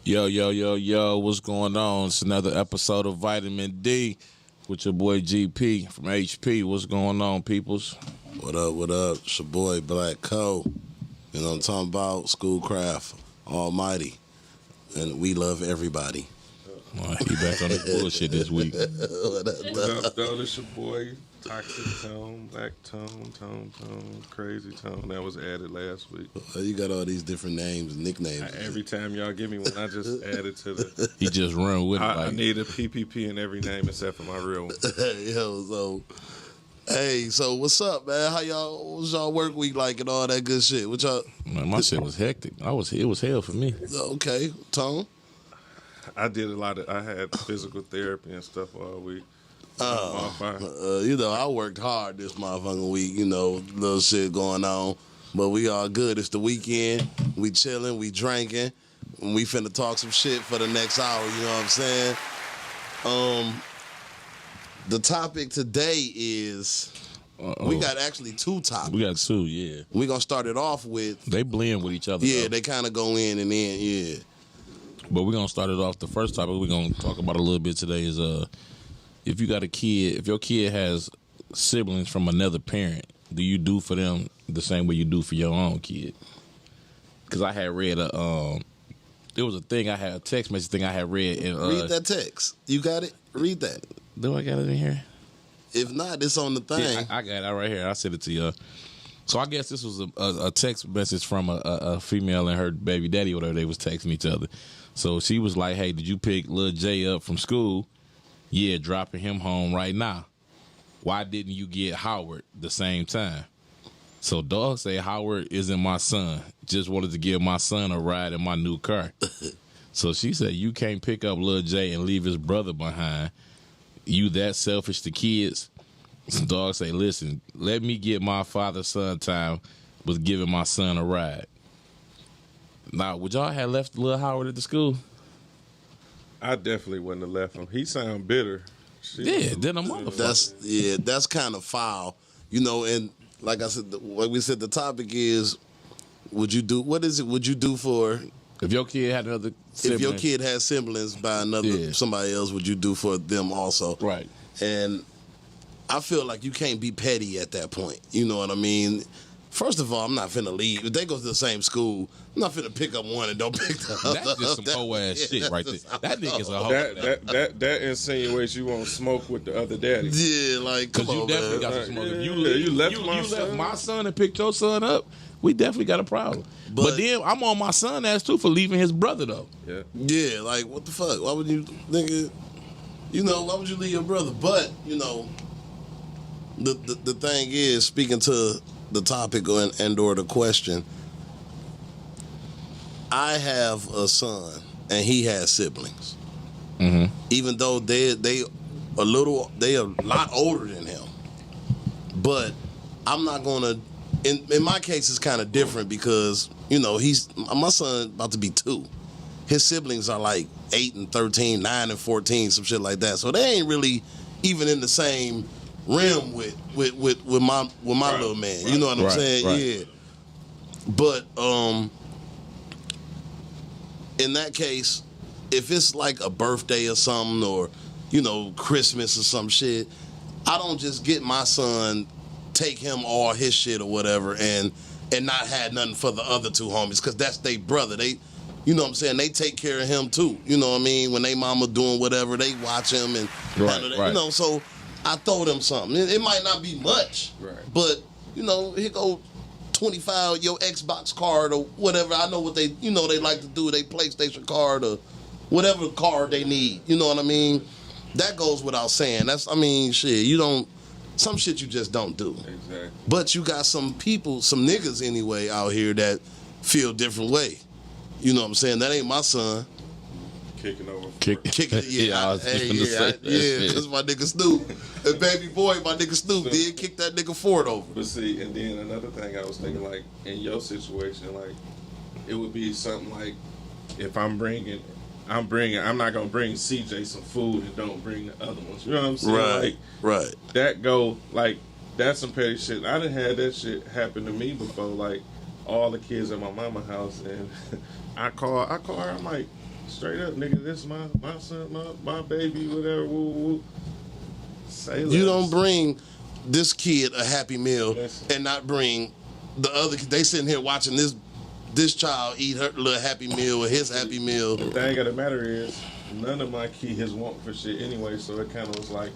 Yo, yo, yo, yo, what's going on? It's another episode of Vitamin D with your boy GP from HP. What's going on, peoples? What up, what up? It's your boy Black Co. You know what I'm talking about? Schoolcraft, Almighty. And we love everybody. He back on the bullshit this week. What up, though? This your boy, Toxic Tone, Black Tone, Crazy Tone. That was added last week. You got all these different names, nicknames. Every time y'all give me one, I just add it to the... He just run with it. I need a PPP in every name except for my real one. So what's up, man? What was y'all work week like and all that good shit? What y'all? Man, my shit was hectic. It was hell for me. Okay, Tone. I did I had physical therapy and stuff all week. I worked hard this motherfucking week, little shit going on. But we all good. It's the weekend. We chilling, we drinking. And we finna talk some shit for the next hour, you know what I'm saying? The topic today is, we got actually two topics. We got two, yeah. We're going to start it off with. They blend with each other. Yeah, though. they kind of go in and in, yeah. But we're going to start it off. The first topic we're going to talk about a little bit today is if you got a kid, if your kid has siblings from another parent, do you do for them the same way you do for your own kid? Because I had read there was a text message thing I had read. And, read that text. You got it? Read that. Do I got it in here? If not, it's on the thing. Yeah, I got it right here. I sent it to you. So I guess this was a text message from a female and her baby daddy, or whatever. They was texting each other. So she was like, "Hey, did you pick Lil J up from school? Yeah, dropping him home right now. Why didn't you get Howard the same time?" So dog say, "Howard isn't my son. Just wanted to give my son a ride in my new car." So she said, "You can't pick up Lil J and leave his brother behind. You that selfish to kids?" So dog say, "Listen, let me get my father-son time with giving my son a ride." Now, would y'all have left Lil Howard at the school? I definitely wouldn't have left him. He sound bitter. Then a motherfucker. That's kind of foul. And like I said, like we said, the topic is, would you do for... If your kid had another sibling. If your kid has siblings by somebody else, would you do for them also? Right. And I feel like you can't be petty at that point. You know what I mean? First of all, I'm not finna leave. If they go to the same school, I'm not finna pick up one and don't pick the other. That's just some hoe ass shit right there. That nigga's a hoe. That insinuates you won't smoke with the other daddy. Yeah, like, come on, you definitely man. got some smoke. Yeah, You left my son and picked your son up. We definitely got a problem. But then I'm on my son ass too for leaving his brother though. Yeah. Yeah, like, what the fuck? Why would you think it? Why would you leave your brother? But the thing is, speaking to the topic and or the question, I have a son and he has siblings. Mm-hmm. Even though they a lot older than him, but I'm not gonna. In my case, it's kind of different because my son about to be 2. His siblings are like 8 and 13, 9 and 14, some shit like that. So they ain't really even in the same rim with my little man. You know what I'm saying? Right. Yeah. But in that case, if it's like a birthday or something, or Christmas or some shit, I don't just get my son, take him all his shit or whatever, and not have nothing for the other 2 homies, because that's their brother. They, you know what I'm saying, they take care of him too. You know what I mean? When they mama doing whatever, they watch him and handle that. So I throw them something. It might not be much, but here go 25, your Xbox card or whatever. I know what they like to do, they PlayStation card or whatever card they need. You know what I mean? That goes without saying. Some shit you just don't do. Exactly. But you got some people, some niggas anyway out here that feel different way. You know what I'm saying? That ain't my son. Kicking over. Kicking, yeah. Because my nigga Snoop, and baby boy, my nigga Snoop did kick that nigga Ford over. But see, and then another thing I was thinking, like, in your situation, like, it would be something like, if I'm not gonna bring CJ some food and don't bring the other ones. You know what I'm saying? Right. That's some petty shit. I done had that shit happen to me before. Like, all the kids at my mama's house, and I call her. I'm like, straight up, nigga, this my son, my baby, whatever. Woo, woo. Say less. You don't bring this kid a Happy Meal Listen. and not bring the other. They sitting here watching this child eat her little Happy Meal or his Happy Meal. The thing of the matter is, none of my kids want for shit anyway, so it kind of was like,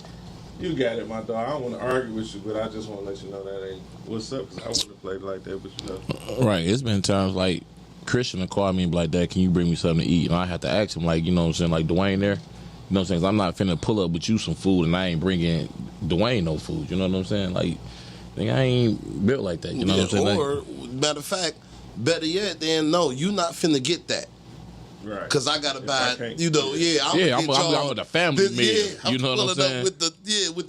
you got it, my dog. I don't want to argue with you, but I just want to let you know that ain't what's up, because I wouldn't have played like that, but you know. Right. It's been times like Christian will call me and be like, Dad, can you bring me something to eat? And I have to ask him, like, you know what I'm saying, like Dwayne there. You know what I'm saying? 'Cause I'm not finna pull up with you some food and I ain't bringing Dwayne no food. You know what I'm saying? Like, I ain't built like that. You know what I'm saying? Or, matter of fact, better yet, then no, you not finna get that. Right. Because I gotta buy, I'm with the family meal. You know what I'm saying? With the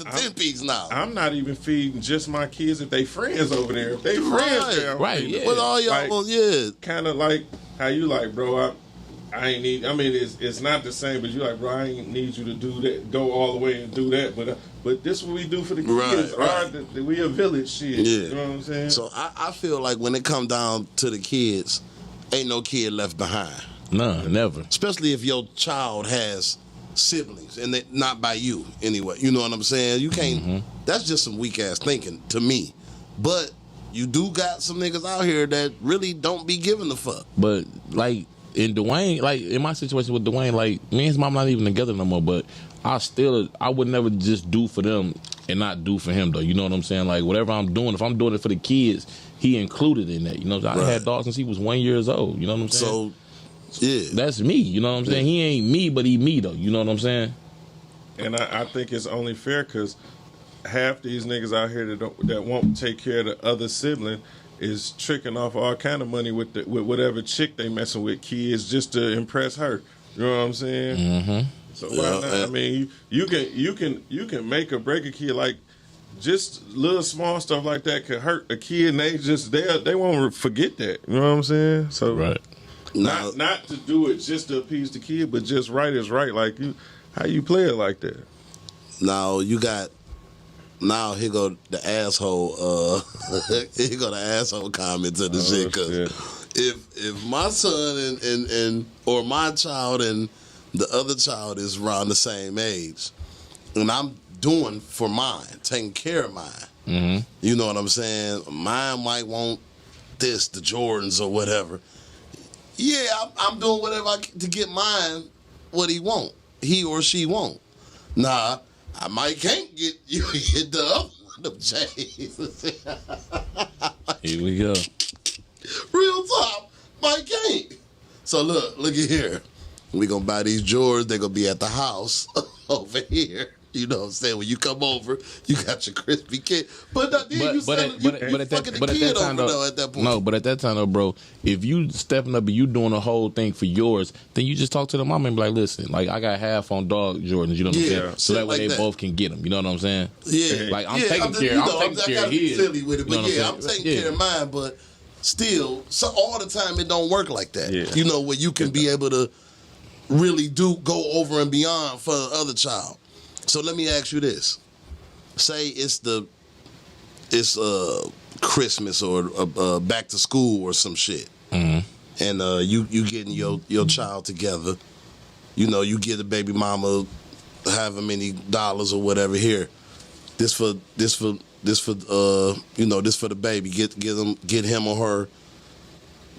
10-piece now. I'm not even feeding just my kids if they friends over there. If they friends there, right, yeah. With all y'all, kind of like how you like, bro. I ain't need. I mean, it's not the same, but you like, bro. I ain't need you to do that. Go all the way and do that. But this what we do for the kids. Right. We a village shit. Yeah. You know what I'm saying? So I feel like when it come down to the kids, ain't no kid left behind. No, never. Especially if your child has siblings and they not by you anyway. You know what I'm saying? You can't. Mm-hmm. That's just some weak ass thinking to me. But you do got some niggas out here that really don't be giving a fuck. But like in Dwayne, like in my situation with Dwayne, like me and his mom not even together no more. But I would never just do for them and not do for him though. You know what I'm saying? Like whatever I'm doing, if I'm doing it for the kids, he included in that. You know, I had dogs since he was 1 year old. You know what I'm saying? So. Yeah, that's me. You know what I'm saying? He ain't me, but he me though. You know what I'm saying? And I think it's only fair because half these niggas out here that won't take care of the other sibling is tricking off all kind of money with whatever chick they messing with, kids, just to impress her. You know what I'm saying? Mm-hmm. So why not? I mean, you can make or break a kid. Like just little small stuff like that could hurt a kid, and they won't forget that. You know what I'm saying? So right. Not to do it just to appease the kid, but just right is right. Like how you play it like that. Now you got. Now here go the asshole. Here go the asshole comment to the shit. Because if my son and or my child and the other child is around the same age, and I'm doing for mine, taking care of mine. You know what I'm saying? Mine might want this, the Jordans or whatever. Yeah, I'm doing whatever I can to get mine what he or she want. Nah, I might can't get you hit the other one of J's. Here we go. Real talk, might can't. So look at here. We gonna buy these Jordans. They gonna be at the house over here. You know what I'm saying? When you come over, you got your crispy kid. But at that time though, bro, if you stepping up and you doing the whole thing for yours, then you just talk to the mama and be like, listen, like I got half on dog Jordans, you know what I'm saying? So that way they both can get them. You know what I'm saying? Yeah. Like I'm taking care of his. Silly with it, but I'm taking care of mine. But still, so all the time it don't work like that. Yeah. You know, where you can be able to really go over and beyond for the other child. So let me ask you this: say it's Christmas or back to school or some shit, and you getting your child together. You know, you get the baby mama however many dollars or whatever here. This for the baby. Get him or her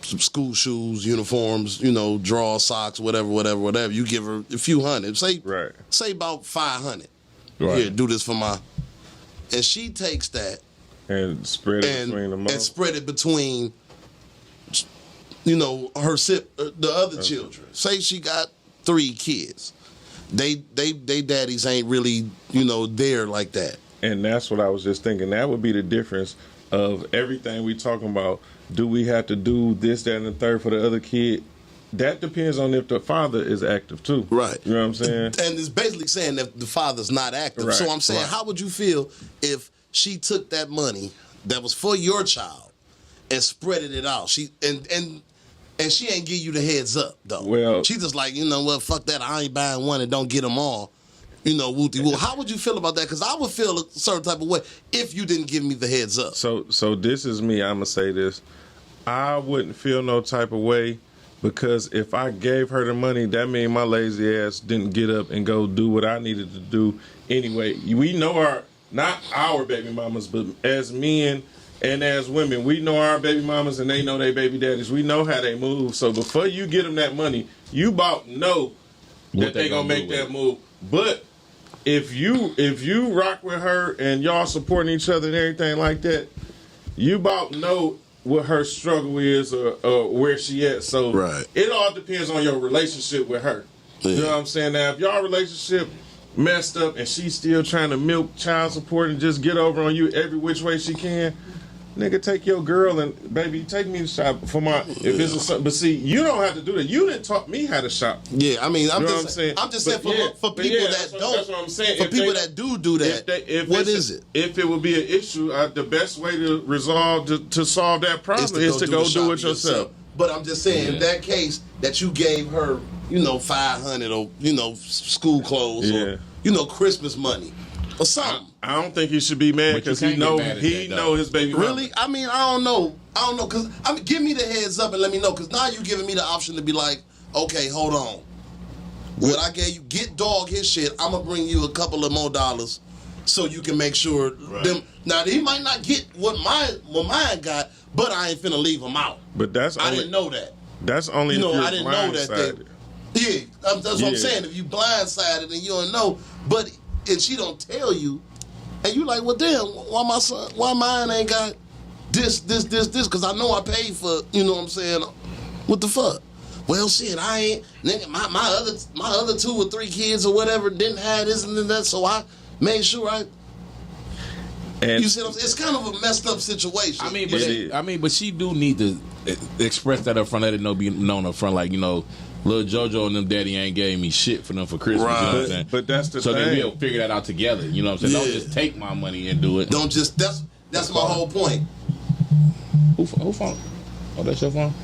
some school shoes, uniforms, draw socks, whatever. You give her a few hundred. Say about 500. Right. Here, do this for my. And she takes that and spread it between them all. And spread it between, the other children. Say she got 3 kids. They daddies ain't really, there like that. And that's what I was just thinking. That would be the difference of everything we talking about. Do we have to do this, that, and the third for the other kid? That depends on if the father is active too. Right. You know what I'm saying? And it's basically saying that the father's not active. Right. So I'm saying, how would you feel if she took that money that was for your child and spreaded it out? She she ain't give you the heads up though. Well, she just like, fuck that. I ain't buying one and don't get them all. Wooty-woo. How would you feel about that? Because I would feel a certain type of way if you didn't give me the heads up. So this is me. I'm going to say this. I wouldn't feel no type of way Because if I gave her the money, that means my lazy ass didn't get up and go do what I needed to do anyway. We know not our baby mamas, but as men and as women, we know our baby mamas and they know their baby daddies. We know how they move. So before you get them that money, you about know that they gonna make that move. But if you rock with her and y'all supporting each other and everything like that, you about know what her struggle is or where she at. So it all depends on your relationship with her. Yeah. You know what I'm saying? Now, if y'all relationship messed up and she's still trying to milk child support and just get over on you every which way she can, nigga, take your girl and baby, take me to shop for my. If it's a, but see, you don't have to do that. You didn't taught me how to shop. Yeah, I mean, I'm just saying for people that don't. That's what I'm saying. For people that do that, what is it? If it would be an issue, the best way to resolve to solve that problem is to go do it yourself. But I'm just saying, in that case, that you gave her, $500 or school clothes or Christmas money or something. I don't think he should be mad because he know his baby mama. Really? I mean, I don't know. Because give me the heads up and let me know. Because now you're giving me the option to be like, okay, hold on. What I gave you, get dog his shit. I'm gonna bring you a couple of more dollars so you can make sure them. Now he might not get what mine got, but I ain't finna leave him out. But I didn't know that. That's only I didn't know that. That's what I'm saying. If you blindsided and you don't know, and she don't tell you. And you like, well, damn, why mine ain't got this, because I know I paid for, you know what I'm saying? What the fuck? Well, shit, I ain't, nigga, my other 2 or 3 kids or whatever didn't have this and that, so I made sure you see what I'm saying? It's kind of a messed up situation. But she do need to express that up front, let it be known up front, like, Lil JoJo and them daddy ain't gave me shit for them for Christmas. Right. You know what I'm saying? But that's the thing. So thing. then we'll figure that out together. You know what I'm saying? Don't just take my money and do it. Don't just, that's my whole point. Who phone? Oh, that's your phone?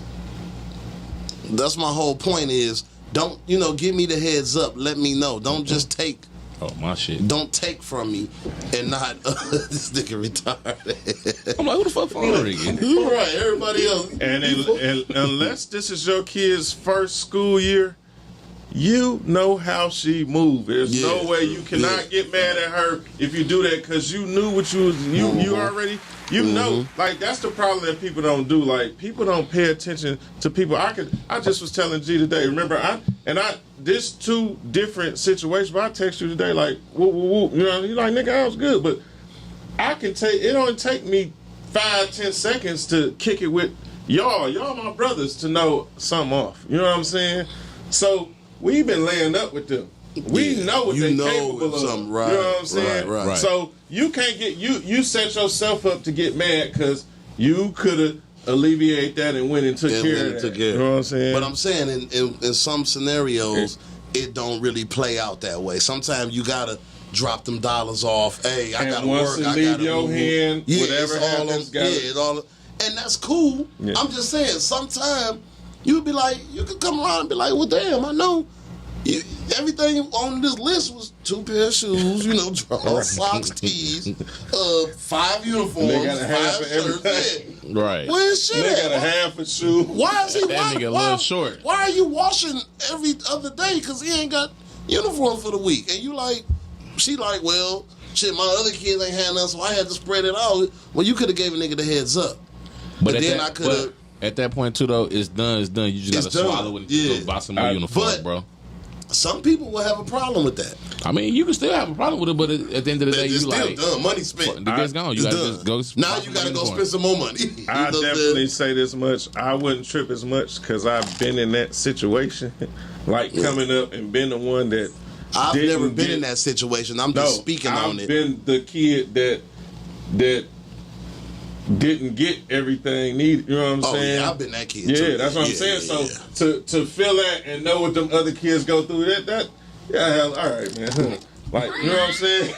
That's my whole point is, don't, give me the heads up. Let me know. Don't just take. Oh, my shit. Don't take from me and not, this nigga retarded. I'm like, who the fuck phone ringing? Right, everybody else. And unless this is your kid's first school year, you know how she moves. There's no way you cannot get mad at her if you do that because you knew what you already, know. Like, that's the problem that people don't do. Like, people don't pay attention to people. I just was telling G today, remember, this 2 different situations, but I text you today like, whoop, you're like, nigga, I was good, but it only take me 5-10 seconds to kick it with y'all my brothers to know something off. You know what I'm saying? So we've been laying up with them. We know what they're capable of. Something, right, you know what I'm saying? Right. So you can't get you set yourself up to get mad because you could have alleviated that and went and took care of that. You know what I'm saying? But I'm saying in some scenarios, it don't really play out that way. Sometimes you gotta drop them dollars off. Hey, I gotta work. I leave gotta your hand. Whatever happens, it's all, and that's cool. Yeah. I'm just saying, sometimes you could come around and be like, well, damn, I know. Everything on this list was 2 pair of shoes, drawers, socks, tees, 5 uniforms, they got a half 5 of everything. shirts. Right. Where's shit They at? got a half a shoe. Why is he that nigga a little short? Why are you washing every other day? Because he ain't got uniform for the week. And she like, well, shit, my other kids ain't had none, so I had to spread it out. Well, you could have gave a nigga the heads up. But then I could have. At that point, too, though, it's done. You just got to swallow it and go buy some more uniforms, bro. Some people will have a problem with that. I mean, you can still have a problem with it, but at the end of the day, it's you still like done. Money spent. The guy's gone. You got to just go. Now you got to go spend some more money. I definitely say this much. I wouldn't trip as much because I've been in that situation, like coming up and been the one that. I've never been in that situation. I'm just speaking on it. I've been the kid that didn't get everything needed. You know what I'm saying? Yeah, I've been that kid. Yeah, too. that's what I'm saying. So to feel that and know what them other kids go through, that all right, man. Like, you know what I'm saying?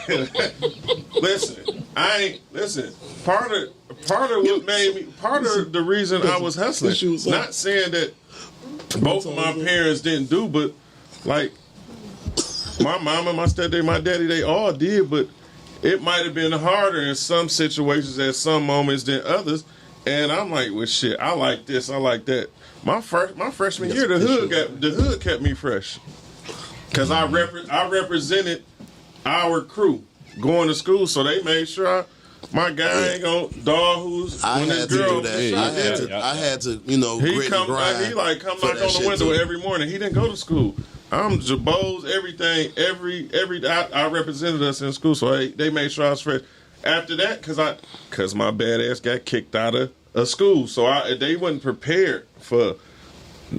Listen. Part of what made me, part of the reason I was hustling. Not saying that both of my parents didn't do, but like my mama, my stepdad, my daddy, they all did, but it might have been harder in some situations at some moments than others. And I'm like, well, shit, I like this, I like that. My freshman year, the hood kept me fresh. Cause I represented our crew going to school, so they made sure my guy ain't gonna dog who's. I when had his to girl do that. I had to, He come knock on the window every morning. He didn't go to school. I'm Jabos, everything, I represented us in school, so they made sure I was fresh. After that, cause my badass got kicked out of school, so they wasn't prepared for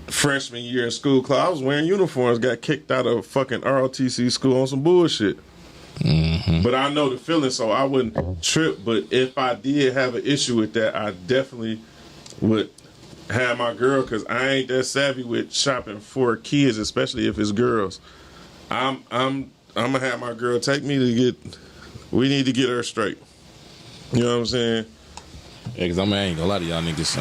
freshman year in school. Cause I was wearing uniforms, got kicked out of fucking ROTC school on some bullshit. Mm-hmm. But I know the feeling, so I wouldn't trip. But if I did have an issue with that, I definitely would have my girl, because I ain't that savvy with shopping for kids, especially if it's girls. I'm gonna have my girl take me to get. We need to get her straight. You know what I'm saying? Yeah, because I ain't gonna lie to y'all niggas.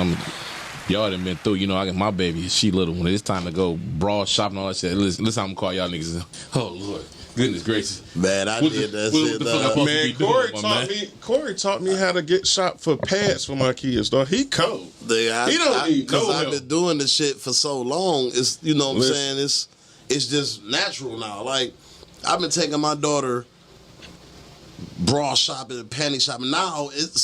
Y'all done been through, I got my baby, she little. When it's time to go bra shopping and all that shit, listen, I'm gonna call y'all niggas. Oh, Lord. Goodness gracious. Man, I did that shit. Corey taught me how to get shop for pads for my kids, dog. He cold. He don't need no help. Because I've been doing this shit for so long, it's, you know what I'm saying, it's just natural now. Like, I've been taking my daughter bra shopping and panty shopping. Now it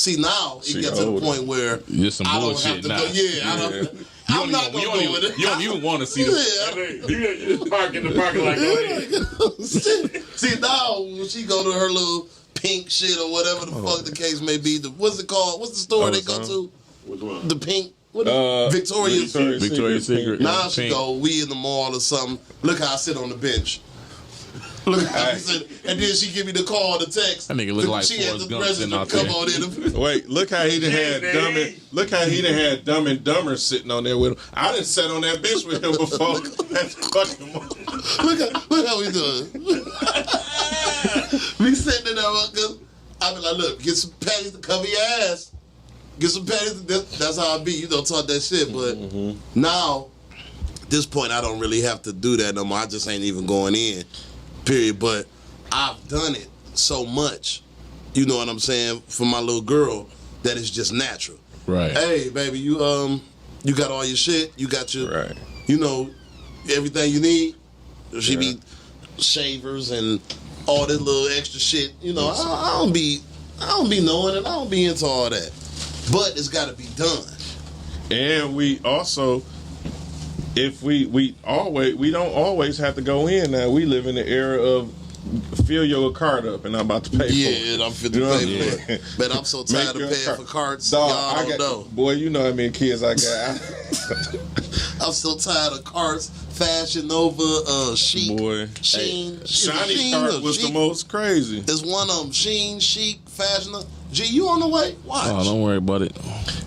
gets to the point where you're some I don't bullshit have to now. go. Yeah, I'm not going to go with it. You don't even want to see this. You just park in the parking lot. See, now when she go to her little pink shit or whatever the fuck the case may be, what's it called? What's the store they go to? Which one? The pink. Victoria's Secret. Now she go, we in the mall or something. Look how I sit on the bench. Look how I sit. And then she give me the call, the text. That nigga look like she had Forrest the Gump sitting out come there. on in. Wait, look how he done had Dumb and Dumber sitting on there with him. I done sat on that bitch with him before. That's fucking look how we doing. We sitting in there because I be like, look, get some panties to cover your ass. Get some panties. That's how I be. Talk that shit. But now, at this point, I don't really have to do that no more. I just ain't even going in. Period. But I've done it so much, you know what I'm saying, for my little girl, that it's just natural. Right. Hey, baby, you got all your shit. You got your, right. Everything you need. She be shavers and all this little extra shit. I don't be knowing it. I don't be into all that. But it's got to be done. And we also, if we don't always have to go in now. We live in the era of fill your card up and I'm about to pay for it. Yeah, I'm fit to pay for it. Man, I'm so tired of paying for cards. Dog, y'all don't know. Boy, you know how many kids I got. I'm so tired of carts, Fashion Nova, Chic, boy. Sheen. Shiny cart was the most crazy. There's one of them, Sheen, Chic, Fashion Nova. G, you on the way? Watch. Oh, don't worry about it.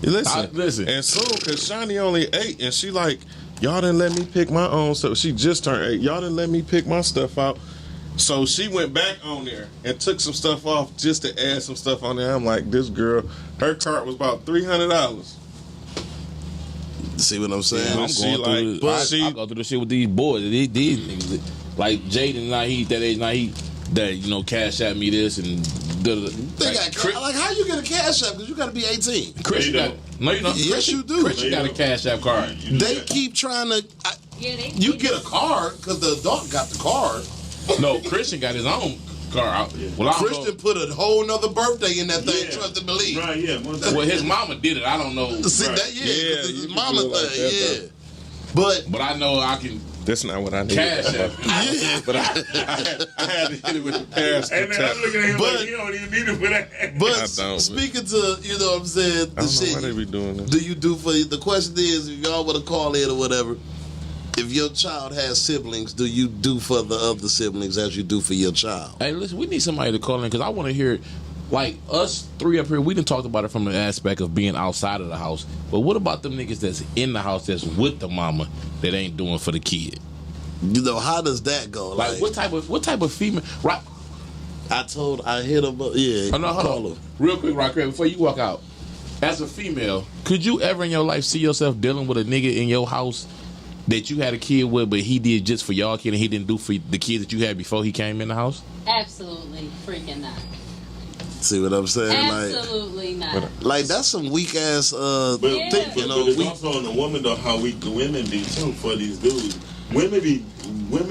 Listen. And soon, because Shiny only 8, and she like, y'all didn't let me pick my own stuff. She just turned 8. Y'all didn't let me pick my stuff out. So she went back on there and took some stuff off just to add some stuff on there. I'm like, this girl, her cart was about $300. See what I'm saying? Yeah, I go through the shit with these boys. These niggas, like Jaden, Naheed, that age, Naheed, that cash at me this and. They got like how you get a cash app because you got to be 18. Christian got no, you know. Yes, you do. Christian got a cash app card. They keep trying to. You get a card because the adult got the card. No, Christian got his own card. Well, Christian put a whole nother birthday in that thing. Trust and believe. Right? Yeah. Well, his mama did it. I don't know. See right. that? Yeah, because his mama thing. Like that, But I know I can. That's not what I need. Cash app. But I had to hit it with the pastor. Hey man, I'm looking at him like you don't even need it for that. But speaking to, you know what I'm saying, the shit. Why they be doing this. Do you do for the question is if y'all want to call in or whatever, if your child has siblings, do you do for the other siblings as you do for your child? Hey, listen, we need somebody to call in because I want to hear. Like, us three up here, we done talked about it from the aspect of being outside of the house. But what about them niggas that's in the house that's with the mama that ain't doing for the kid? How does that go? Like what type of female? Right. I hit him up. Yeah. Oh, no, hold on. Real quick, right quick, before you walk out. As a female, could you ever in your life see yourself dealing with a nigga in your house that you had a kid with, but he did just for y'all kid and he didn't do for the kids that you had before he came in the house? Absolutely freaking not. See what I'm saying? Absolutely not. Like that's some weak ass But thing, you know. it's also on the woman though how weak the women be too for these dudes. Women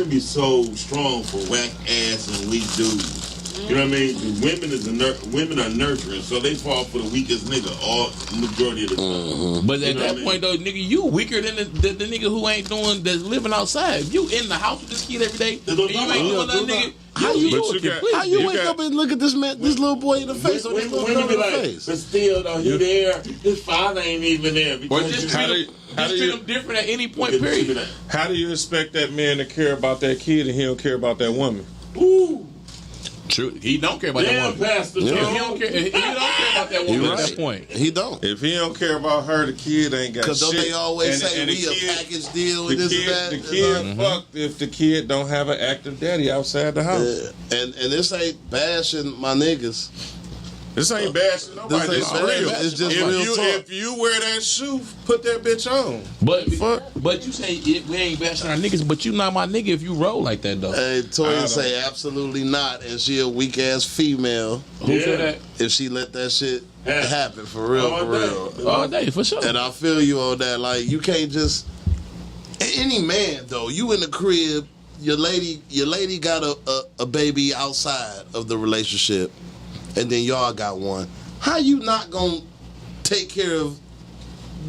be so strong for whack ass and weak dudes. You know what I mean? Women are nurturing, so they fall for the weakest nigga all majority of the time. But at that point though, nigga, you weaker than the nigga who ain't doing that's living outside. If you in the house with this kid every day, and you ain't doing nothing, nigga. How you wake up and look at this man, this little boy in the face, or this little girl in the face? But still, though, he there. His father ain't even there. Or just treat him different at any point, period. How do you expect that man to care about that kid and he don't care about that woman? Ooh. True, he don't care about that woman. Pastor, If he don't care about that woman at that point. He don't. If he don't care about her, the kid ain't got shit. Because don't they always say we kid, a package deal with this and that? The kid fucked if the kid don't have an active daddy outside the house. Yeah. And this ain't bashing my niggas. This ain't bashing nobody. This is real. It's just if real talk. If you wear that shoe, put that bitch on. But you say we ain't bashing our niggas, but you not my nigga if you roll like that though. Hey, Toya say absolutely not, and she a weak ass female. Who said that? If she let that shit happen for real, All day, for sure. And I feel you on that. Like you can't just any man though. You in the crib, your lady got a baby outside of the relationship. And then y'all got one. How you not gonna take care of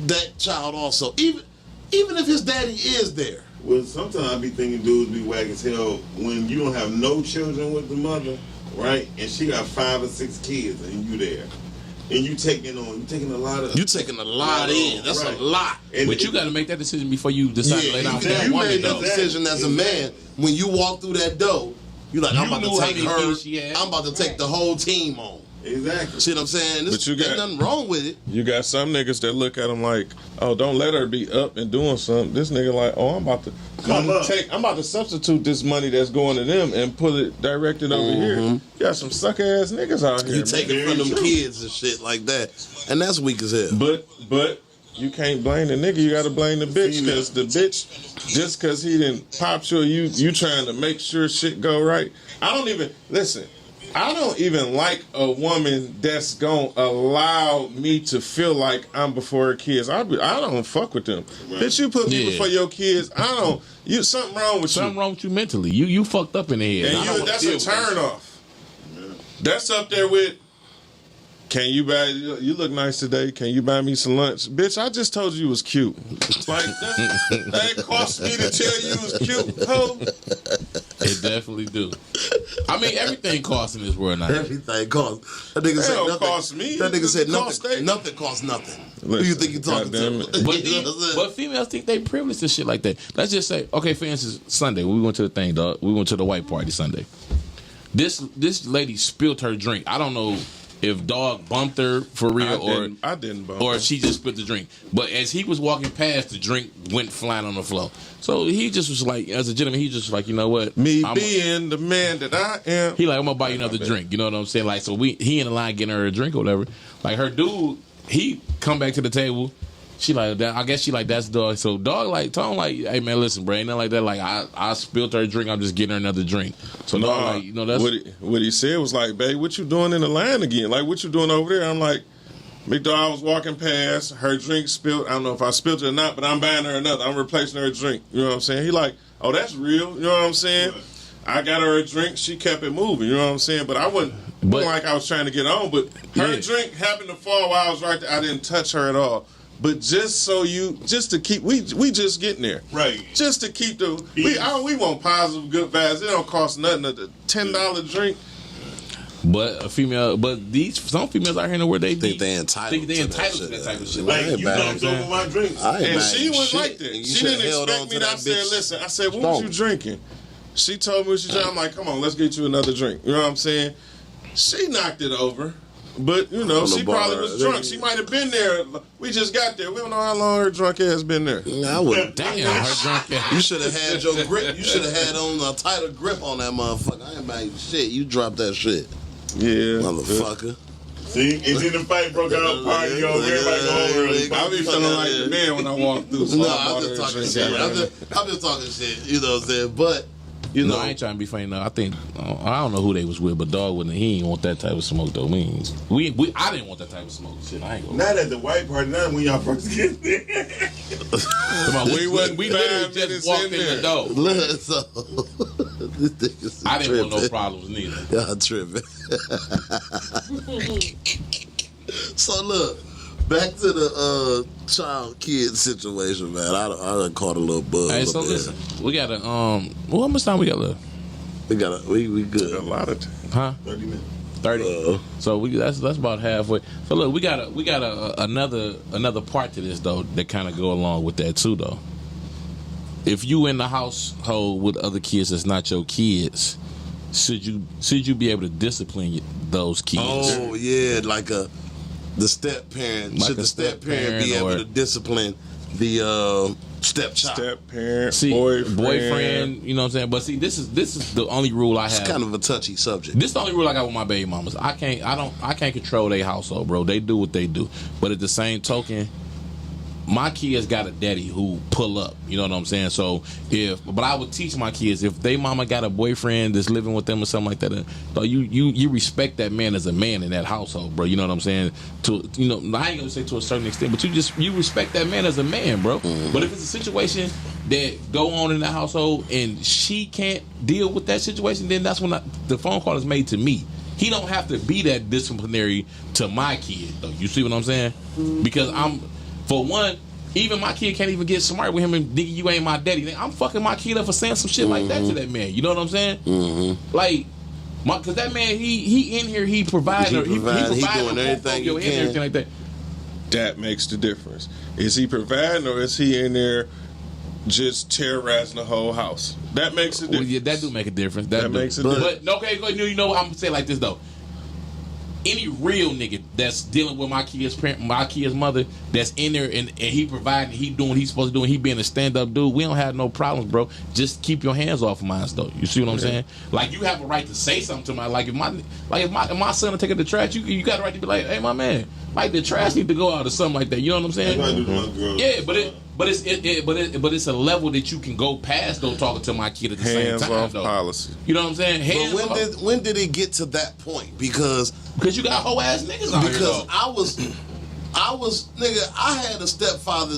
that child also? Even if his daddy is there. Well, sometimes I be thinking dudes be whack as hell when you don't have no children with the mother, right? And she got 5 or 6 kids, and you there, and you taking a lot of. You taking a lot in. That's right. a lot. But you got to make that decision before you decide to lay down with that you woman. made that decision as a man when you walk through that door. You like, I'm about to take her. I'm about to take the whole team on. Exactly. See what I'm saying? There's nothing wrong with it. You got some niggas that look at him like, oh, don't let her be up and doing something. This nigga like, oh, I'm about to substitute this money that's going to them and put it directed over here. You got some sucker ass niggas out here. You take it from them kids and shit like that, and that's weak as hell. But you can't blame the nigga. You got to blame the bitch because the bitch, just because he didn't pop you trying to make sure shit go right. I don't even like a woman that's gonna allow me to feel like I'm before her kids. I don't fuck with them. Right. Bitch, you put me before your kids. Something wrong with you. Something wrong with you mentally. You fucked up in the head. And that's a turn off. Yeah. That's up there with. Can you buy? You look nice today. Can you buy me some lunch, bitch? I just told you was cute. Like that cost me to tell you was cute, ho. It definitely do. I mean, everything costs in this world now. Everything costs. That nigga said nothing. Cost me. That nigga said nothing. Nothing costs nothing. Who you think you talking to? But females think they privileged to shit like that. Let's just say, okay, for instance, Sunday we went to the thing, dog. We went to the white party Sunday. This lady spilled her drink. I don't know if dog bumped her for real I didn't bump or her. she just spilled the drink. But as he was walking past, the drink went flying on the floor. So he just was like, as a gentleman, he just like, you know what? Being the man that I am. He like, I'm gonna buy you another drink. You know what I'm saying? Like, so he in the line getting her a drink or whatever. Like her dude, he come back to the table. She like that. I guess she like that's dog. So dog like told him like, hey man, listen, bro, ain't nothing like that. Like I spilled her drink. I'm just getting her another drink. So dog like, you know, that's what he said was like, babe, what you doing in the line again? Like what you doing over there? I'm like, big dog. I was walking past, her drink spilled. I don't know if I spilled it or not, but I'm buying her another. I'm replacing her drink. You know what I'm saying? He like, oh, that's real. You know what I'm saying? I got her a drink. She kept it moving. You know what I'm saying? But I wasn't like I was trying to get on. But her drink happened to fall while I was right there. I didn't touch her at all. But just to keep, we just getting there, right? Just to keep we want positive, good vibes. It don't cost nothing. A $10 drink. But some females out here know where they think they entitled to that type of shit. Like you dumped over my drinks, and she was like that. She didn't expect me. I said, listen. I said, what was you drinking? She told me what she drank. I'm like, come on, let's get you another drink. You know what I'm saying? She knocked it over. But, you know, she probably was drunk. She might have been there. We just got there. We don't know how long her drunk ass been there. I wouldn't. Damn, her drunk ass. You should have had your grip. You should have had on a tighter grip on that motherfucker. I ain't buying shit. You dropped that shit. Yeah. Motherfucker. See, and then the fight broke out, party over, everybody go over. I be feeling like the man when I walk through. So no, I'm just talking shit. I'm just talking shit. You know what I'm saying? But You know, No, I ain't trying to be funny. No, I think I don't know who they was with, but dog wouldn't. He ain't want that type of smoke though. I didn't want that type of smoke. Shit, I ain't gonna. Not at the white party, not when y'all first get there. Come on, we literally just walked in the door. look, so this nigga's I didn't want no tripping. problems neither. Y'all tripping. So look, back to the child kid situation, man. I done caught a little buzz. Hey, up so there. listen, we got to well, how much time we got left? we good. A lot of time. Huh? 30 minutes. 30. So that's about halfway. So look, we got another part to this though that kind of go along with that too though. If you in the household with other kids that's not your kids, should you be able to discipline those kids? Oh yeah, like the step parent. Like Should a the step parent be step-parent able or- to discipline the stepchild? Step parent, See, boyfriend. you know what I'm saying? But see, this is the only rule I have. It's kind of a touchy subject. This is the only rule I got with my baby mamas. I can't control their household, bro. They do what they do. But at the same token, my kids got a daddy who pull up. You know what I'm saying? So but I would teach my kids if they mama got a boyfriend that's living with them or something like that. So you respect that man as a man in that household, bro. You know what I'm saying? I ain't gonna say to a certain extent, but you respect that man as a man, bro. Mm-hmm. But if it's a situation that go on in that household and she can't deal with that situation, then that's when the phone call is made to me. He don't have to be that disciplinary to my kid, though. You see what I'm saying? Because for one, even my kid can't even get smart with him and nigga, you ain't my daddy. I'm fucking my kid up for saying some shit like that to that man. You know what I'm saying? Mm-hmm. Like, cause that man, he in here, he providing, he doing everything your he and can. everything like that. That makes the difference. Is he providing or is he in there just terrorizing the whole house? That makes a difference. Well, yeah, that do make a difference. That makes a difference. But okay, you know, I'm gonna say it like this though. Any real nigga that's dealing with my kid's parent, my kid's mother, that's in there and he providing, he doing what he's supposed to do, and he being a stand up dude, we don't have no problems, bro. Just keep your hands off of mine, though. You see what I'm saying? Like, you have a right to say something to my, if my son will take out the trash, you got a right to be like, hey, my man, like the trash need to go out or something like that. You know what I'm saying? Yeah, but it's a level that you can go past though, talking to my kid at the same Hands time off though. policy. You know what I'm saying? Hands But off. when did it get to that point? Because You got whole ass niggas out here because though. I was nigga. I had a stepfather.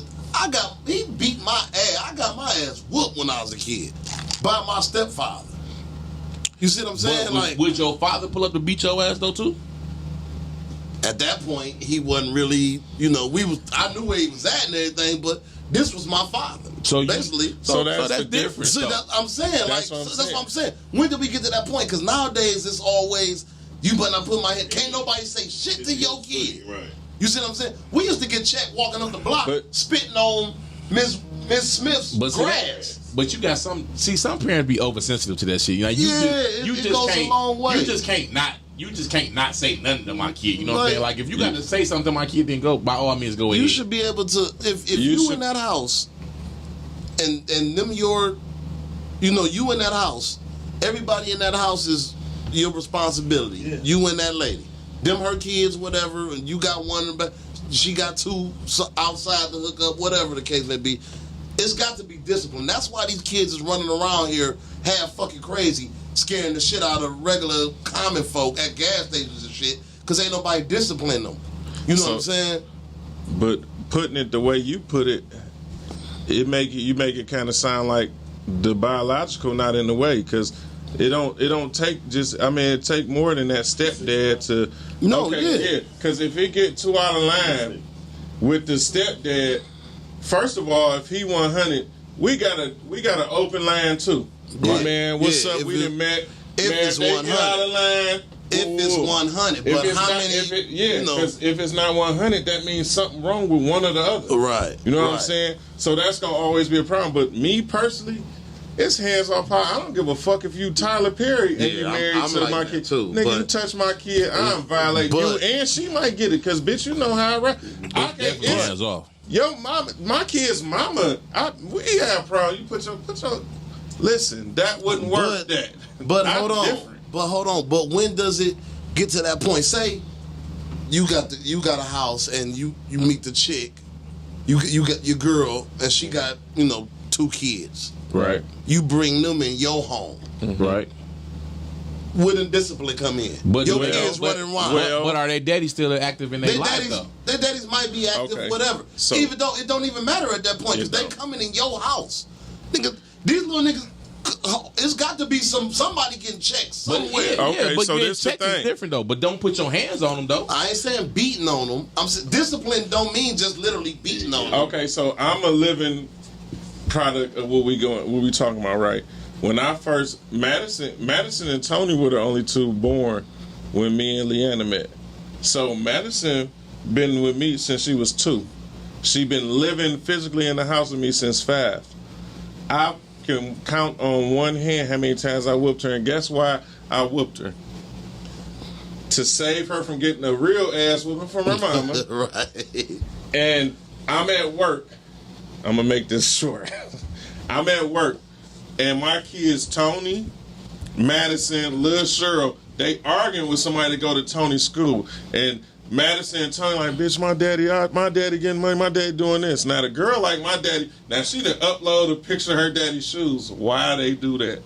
He beat my ass. I got my ass whooped when I was a kid by my stepfather. You see what I'm saying? But would your father pull up to beat your ass though too? At that point, he wasn't really. I knew where he was at and everything, but this was my father. So basically, So that's the different. So I'm saying, That's that's what I'm saying. When did we get to that point? Because nowadays it's always you better not put my head. Can't nobody say shit to your kid. Right. You see what I'm saying? We used to get checked walking up the block, But- spitting on Miss Smith's grass. But you got some parents be oversensitive to that shit. Like it goes a long way. You just can't not say nothing to my kid. You know what I'm saying? Like, Like if you got to say something to my kid, then go by all means go ahead. You should be able to if you in that house and them you in that house, everybody in that house is your responsibility. Yeah. You and that lady. Them her kids, whatever, and you got one, she got two outside to hook up, whatever the case may be. It's got to be disciplined. That's why these kids is running around here half fucking crazy, scaring the shit out of regular common folk at gas stations and shit, because ain't nobody disciplining them. You know what I'm saying? But putting it the way you put it, you make it kind of sound like the biological not in the way, because it don't take just. I mean, it take more than that stepdad to. Because if it get too out of line with the stepdad, first of all, if he 100, we got an open line too. Yeah. Man, what's up? We done met. If man, it's they 100. get out of line. If it's 100, If but it's how not, many? because if it's not 100, that means something wrong with one or the other. Right. You know what I'm right. saying? So that's gonna always be a problem. But me personally, it's hands off power. I don't give a fuck if you Tyler Perry and you married I'm to like my that kid. too, Nigga, but- you touch my kid, I'm violating you, and she might get it because bitch, you know how I rap. I can't. Definitely hands off. Yo, mama, my kid's mama. We have problems. You put your. Listen, that wouldn't work. But I'm hold on. different. But when does it get to that point? Say you got a house and you meet the chick, you got your girl and she got 2 kids, Right. You bring them in your home. Right. Wouldn't discipline come in? But Your kids running wild. But are their daddies still active in their life though? Their daddies might be active, Okay. whatever. So- Even though it don't even matter at that point, because they coming in your house. Nigga, these little niggas, it's got to be somebody getting checked somewhere. Okay, but so getting this the checked is thing. different though. But don't put your hands on them though. I ain't saying beating on them. I'm saying discipline don't mean just literally beating on them. Okay, so I'm a living product of what we talking about, right? When I first Madison and Tony were the only two born when me and Leanna met. So Madison been with me since she was 2. She been living physically in the house with me since 5. I can count on one hand how many times I whooped her, and guess why I whooped her? To save her from getting a real ass whooping from her mama. Right. And I'm at work. I'm gonna make this short. I'm at work, and my kids, Tony, Madison, Lil Cheryl, they arguing with somebody to go to Tony's school. And Madison and Tony like, bitch, my daddy getting money, my daddy doing this. Now the girl like my daddy, now she done upload a picture of her daddy's shoes. Why they do that?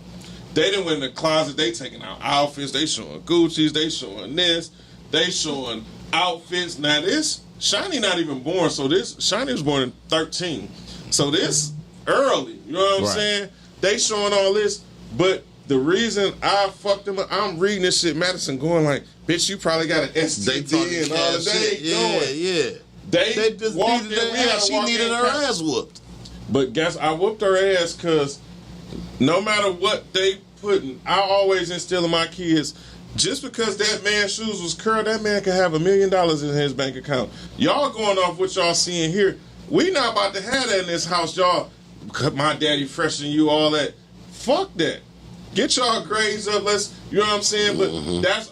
They done went in the closet, they taking out outfits, they showing Gucci's, they showing this, they showing outfits. Now this, Shiny not even born, so this, Shiny was born in 13. So this early, you know what I'm saying? They showing all this, but the reason I fucked them up, I'm reading this shit, Madison going like, bitch, you probably got an STD and all that. Yeah. They just walked needed in, we her had ass. to She walk needed in her past- ass whooped. But guess I whooped her ass because no matter what they putting, I always instill in my kids, just because that man's shoes was curled, that man could have $1 million in his bank account. Y'all going off what y'all seeing here. We not about to have that in this house, y'all. My daddy fresh than you, all that. Fuck that. Get y'all grades up. Let's, you know what I'm saying? But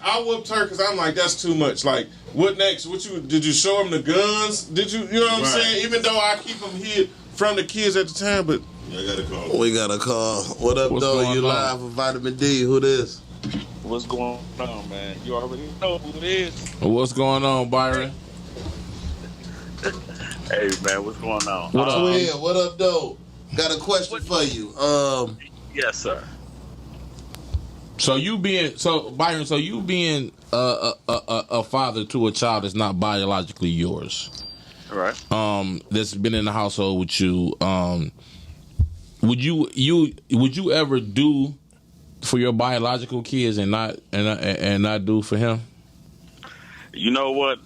I whooped her because I'm like, that's too much. Like, what next? Did you show him the guns? Did you know what I'm saying? Even though I keep them hid from the kids at the time, but I got a call. We got a call. What up, What's though? going You on? live with Vitamin D. Who this? What's going on, man? You already know who it is. What's going on, Byron? Hey, man, what's going on? What up? Twin, what up, though? Got a question for you. Yes, sir. Byron, so you being a father to a child that's not biologically yours, All right. that's been in the household with you, would you ever do for your biological kids and not do for him? You know what?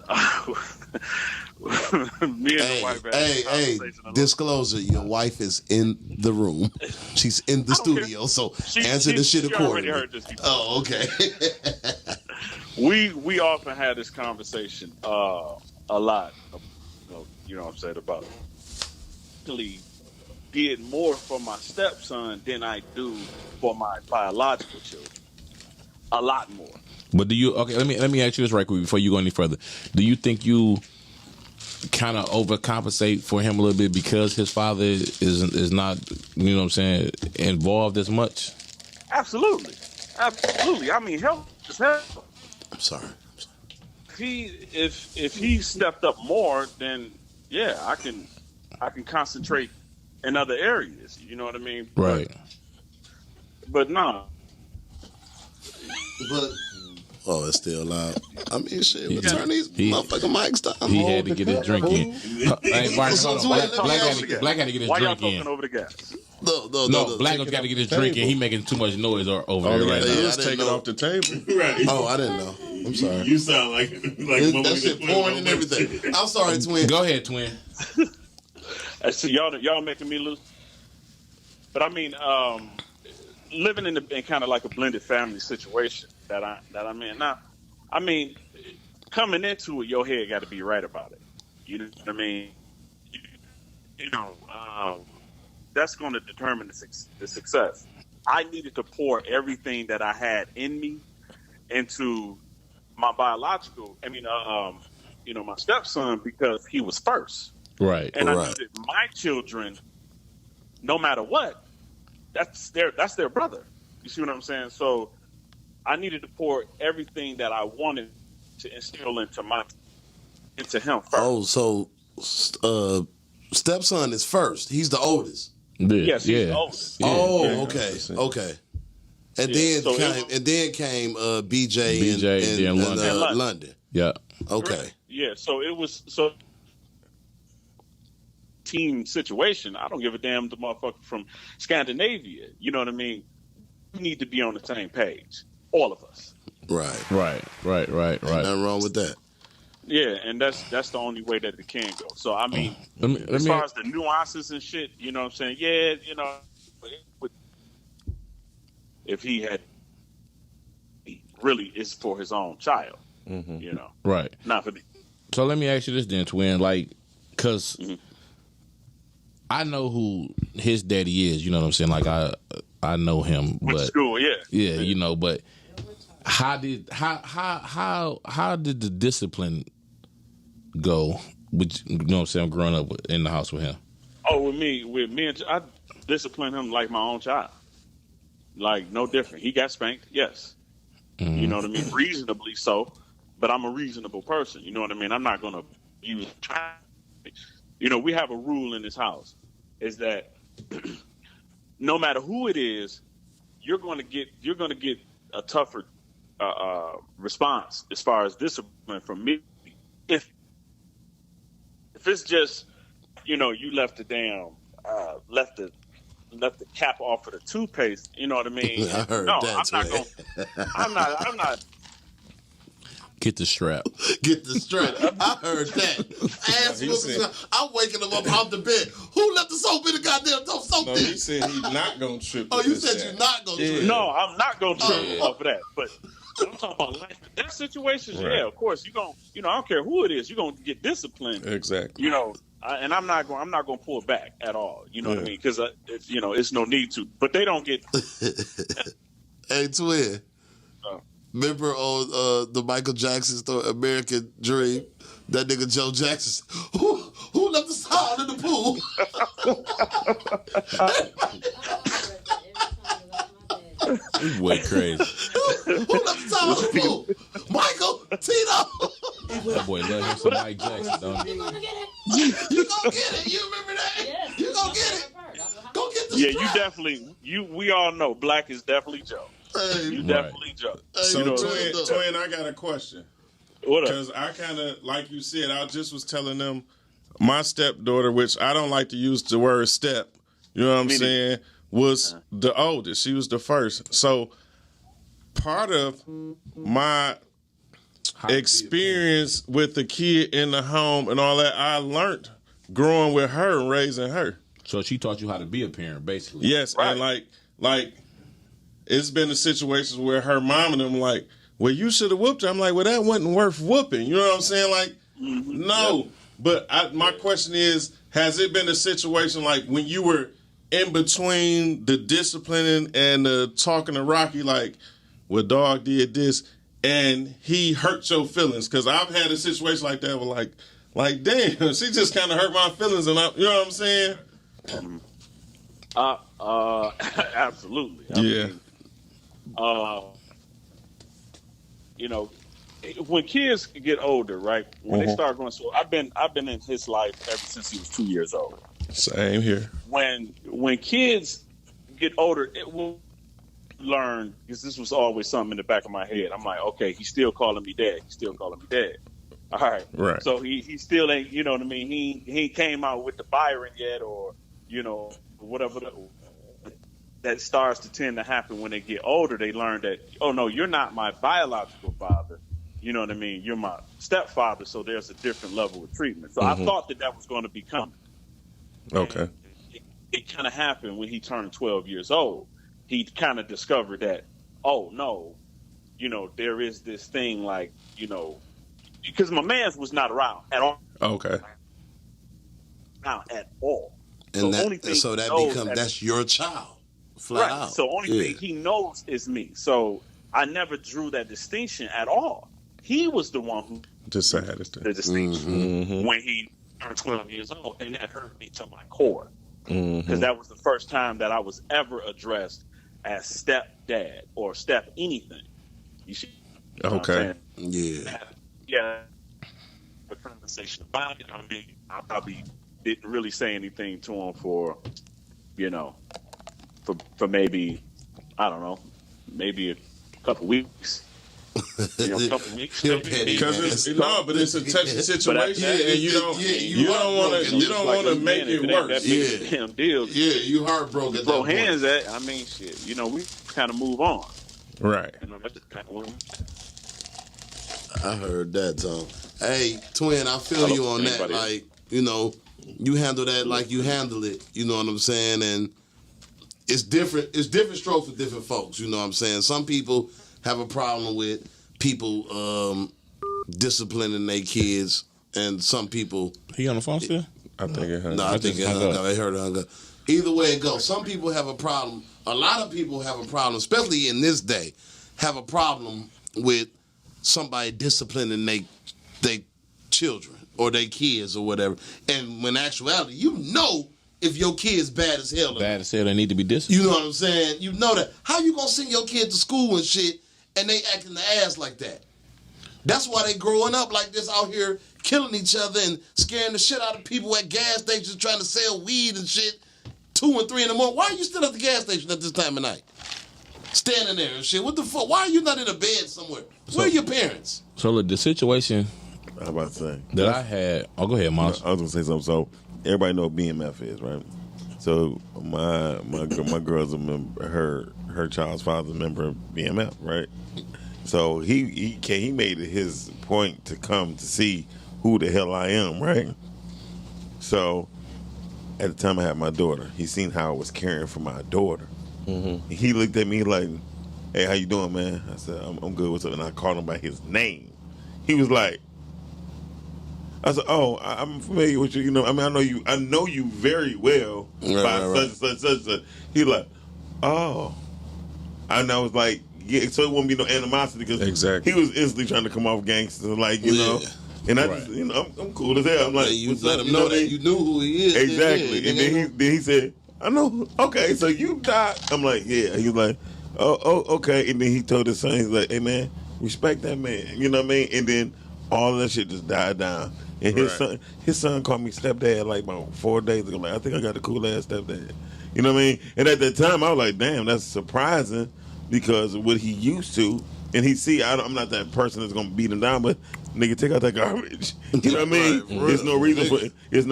Me and the wife had this Hey, conversation a little- disclosure. Your wife is in the room. She's in the I don't care. studio, so She- answer the shit she already accordingly. heard this before. Oh, okay. We often had this conversation a lot. You know what I'm saying, about actually did more for my stepson than I do for my biological children. A lot more. But do you? Okay, let me ask you this right quick before you go any further. Do you think you kind of overcompensate for him a little bit because his father is not, you know what I'm saying, involved as much? Absolutely. I mean, help is help. I'm sorry. If he stepped up more, then yeah, I can concentrate in other areas. You know what I mean? Right. But no. But it's still loud. I mean, shit. He- Turn these he- motherfucking mics down. He had to get his drink in. Hey, Byron, So, hold on. Twin, let me ask you- Black had to get his Why y'all drink talking in. over the gas? No. Black got to get his drink in. He making too much noise over there right yeah. now. let's I didn't take it know. off the table. Right. Oh, I didn't know. I'm sorry. You sound like That shit pouring and everything. I'm sorry, twin. Go ahead, twin. So y'all making me lose. But I mean, living in kind of like a blended family situation that I'm in now. I mean, coming into it, your head got to be right about it. You know what I mean? You know, that's going to determine the success. I needed to pour everything that I had in me into my biological. I mean, my stepson, because he was first. Right. And I knew Right. that my children, no matter what, that's their brother. You see what I'm saying? So I needed to pour everything that I wanted to instill into him first. Oh, so stepson is first. He's the oldest. Yes, he's yeah. older. Oh, Yeah, okay, 100%. okay. And Yeah, so then came BJ BJ, and then London. London. Yeah. Okay. Yeah, so it was team situation. I don't give a damn the motherfucker from Scandinavia. You know what I mean? We need to be on the same page, all of us. Right. Right. Nothing wrong with that. Yeah, and that's the only way that it can go. So I mean, Let as me far as the nuances and shit, you know what I'm saying? Yeah, you know, if he had really is for his own child, you know, right. not for the. So let me ask you this then, twin. Like, cause Mhm. I know who his daddy is. You know what I'm saying? Like I know him, Went to but school, yeah. you know. But how did the discipline go? With, you know what I'm saying? Growing up in the house with him. Oh, with me, and I discipline him like my own child. Like no different. He got spanked, yes. You know what I mean? Reasonably so, but I'm a reasonable person. You know what I mean? I'm not gonna use. You know, we have a rule in this house: is that no matter who it is, you're going to get a tougher response as far as discipline from me. If it's just, you know, you left the damn left the cap off of the toothpaste, you know what I mean? I heard no, that. I'm not Get the strap. Get the strap. I heard that. I'm waking him up out the bed. Who left the soap in the goddamn soap? No, he said he's not gonna trip. Oh, you said you're not gonna trip. No, I'm not gonna trip off of that. But I'm talking about life. That situations, Right. yeah, of course you gonna, you know, I don't care who it is, you're gonna get disciplined. Exactly. You know, and I'm not gonna pull back at all. You know what I mean? Because you know, it's no need to. But they don't get. Hey, twin. Remember on the Michael Jackson story, American Dream? That nigga Joe Jackson. Who left the sound in the pool? He's way crazy. Who left the sound in the pool? Michael, Tito. That boy love him some Mike Jackson, don't he? You gonna get it. You remember that? Yes. You gonna get it. Go get the Yeah, strap. you definitely. We all know Black is definitely Joe. Hey, You Right. definitely Joe. So, you know, twin, I got a question. What up? Because I kind of, like you said, I just was telling them my stepdaughter, which I don't like to use the word step, you know what I'm Me neither. saying, was the oldest. She was the first. So part of my experience with the kid in the home and all that, I learned growing with her and raising her. So she taught you how to be a parent, basically. Yes, Right. and like it's been the situations where her mom and them like, well, you should have whooped her. I'm like, well, that wasn't worth whooping. You know what I'm saying? Like, no. But my question is, has it been a situation like when you were in between the disciplining and the talking to Rocky, like, well, dog did this, and he hurt your feelings? Because I've had a situation like that where like, damn, she just kind of hurt my feelings, and you know what I'm saying? Absolutely. Yeah. You know, when kids get older, right? When they start going, so I've been in his life ever since he was 2 years old. Same here. When kids get older, it will learn, because this was always something in the back of my head. I'm like, okay, he's still calling me dad. He's still calling me dad. All right. Right. So he still ain't, you know what I mean? He came out with the Byron yet, or, you know, whatever that starts to tend to happen when they get older. They learn that, oh no, you're not my biological father. You know what I mean? You're my stepfather, so there's a different level of treatment. So I thought that was going to be coming. Okay. It kind of happened when he turned 12 years old. He kind of discovered that, oh no, you know, there is this thing like, you know, because my man's was not around at all. Okay. Not at all. And only thing so that he knows becomes, at- that's your child. Flat right. out. So only Yeah. thing he knows is me. So I never drew that distinction at all. He was the one who Decided the distinction when he turned 12 years old, and that hurt me to my core because that was the first time that I was ever addressed as stepdad or step anything. You see? You know what I'm Okay. saying? Yeah. Yeah. A conversation about it. I mean, I probably didn't really say anything to him for, you know, for maybe, I don't know, maybe a couple weeks. You know, a couple weeks. Because it's a touchy situation, and you don't want to make it worse. Damn deal. Yeah, you heartbroken. You throw hands at. I mean, shit. You know, we kind of move on. Right. You know, that's just kind of I heard that, Tom. Hey, twin, I feel you on that. Like, you know, you handle that like you handle it. You know what I'm saying? And it's different. It's different strokes for different folks. You know what I'm saying? Some people have a problem with people disciplining their kids, and some people. He on the phone still? I think it hung No, I think it hung up. I heard it hung up. Either way it goes, some people have a problem. A lot of people have a problem, especially in this day, have a problem with somebody disciplining they children or their kids or whatever. And when actuality, you know if your kid's bad as hell. Bad as hell, they need to be disciplined. You know what I'm saying? You know that. How you gonna send your kid to school and shit and they acting the ass like that? That's why they growing up like this out here killing each other and scaring the shit out of people at gas stations trying to sell weed and shit 2 and 3 in the morning. Why are you still at the gas station at this time of night? Standing there and shit. What the fuck? Why are you not in a bed somewhere? Where are your parents? So look, the situation I'm about to say that I had. Oh, go ahead, Moss. I was gonna say something. So everybody know what BMF is, right? So my girl's a member. Her child's father's a member of BMF, right? So he made it his point to come to see who the hell I am, right? So at the time I had my daughter, he seen how I was caring for my daughter. Mm-hmm. He looked at me like, "Hey, how you doing, man?" I said, "I'm good. What's up?" And I called him by his name. He was like, I said, "Oh, I'm familiar with you. You know, I mean, I know you very well by such. He like, "Oh," and I was like, "Yeah." So it wouldn't be no animosity because he was instantly trying to come off gangster, like you know. And I just, you know, I'm cool as hell. I'm like, you let him know that you knew who he is. Exactly. And then he said, "I know. Okay, so you died." I'm like, "Yeah." He was like, "Oh, okay." And then he told his son, he's like, "Hey, man, respect that man." You know what I mean? And then all of that shit just died down. And his son called me stepdad like about 4 days ago. Like, I think I got a cool ass stepdad. You know what I mean? And at that time, I was like, damn, that's surprising because of what he used to. And I'm not that person that's gonna beat him down, but nigga, take out that garbage. You know what I mean? There's no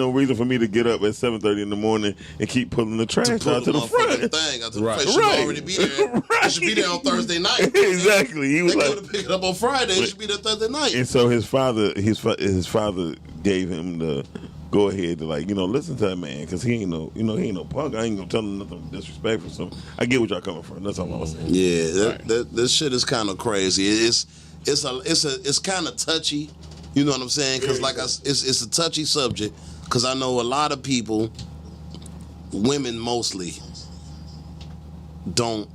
reason for me to get up at 7:30 in the morning and keep pulling the trash out to the front. Thing out to the front. Should already be there. It should be there on Thursday night. Exactly. He was they like, go to pick it up on Friday. It should be there Thursday night. And so his father gave him the go ahead to listen to that man because he ain't no punk. I ain't gonna tell him nothing disrespectful. So I get what y'all coming from. That's all I was saying. Yeah, this shit is kind of crazy. It's kind of touchy. You know what I'm saying? Because it's a touchy subject. Because I know a lot of people, women mostly, don't